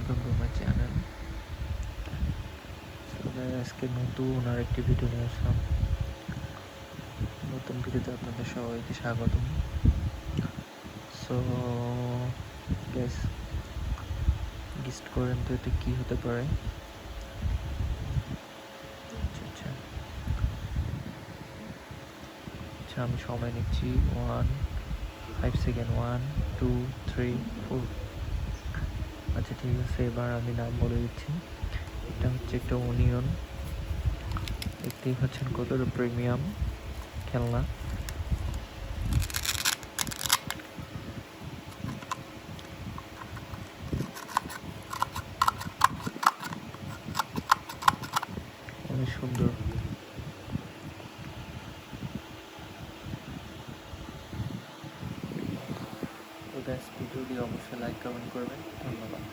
Welcome to my channel. আজকে নতুন আরেকটি ভিডিও নিয়ে আসলাম। নতুন ভিডিওতে আপনাদের সবাইকে স্বাগতম। সো গ্যাস গেস্ট করেন তো এটা কী হতে পারে? আচ্ছা আমি সময় নিচ্ছি 5 সেকেন্ড 1 2 3 4। আচ্ছা ঠিক আছে, এবার আমি নাম বলে দিচ্ছি। এটা হচ্ছে একটা অনিয়ন। দেখতেই পাচ্ছেন কতটা প্রিমিয়াম খেলনা। অনেক সুন্দর। তো গ্যাস ভিডিওটি অবশ্যই লাইক কমেন্ট করবেন। ধন্যবাদ।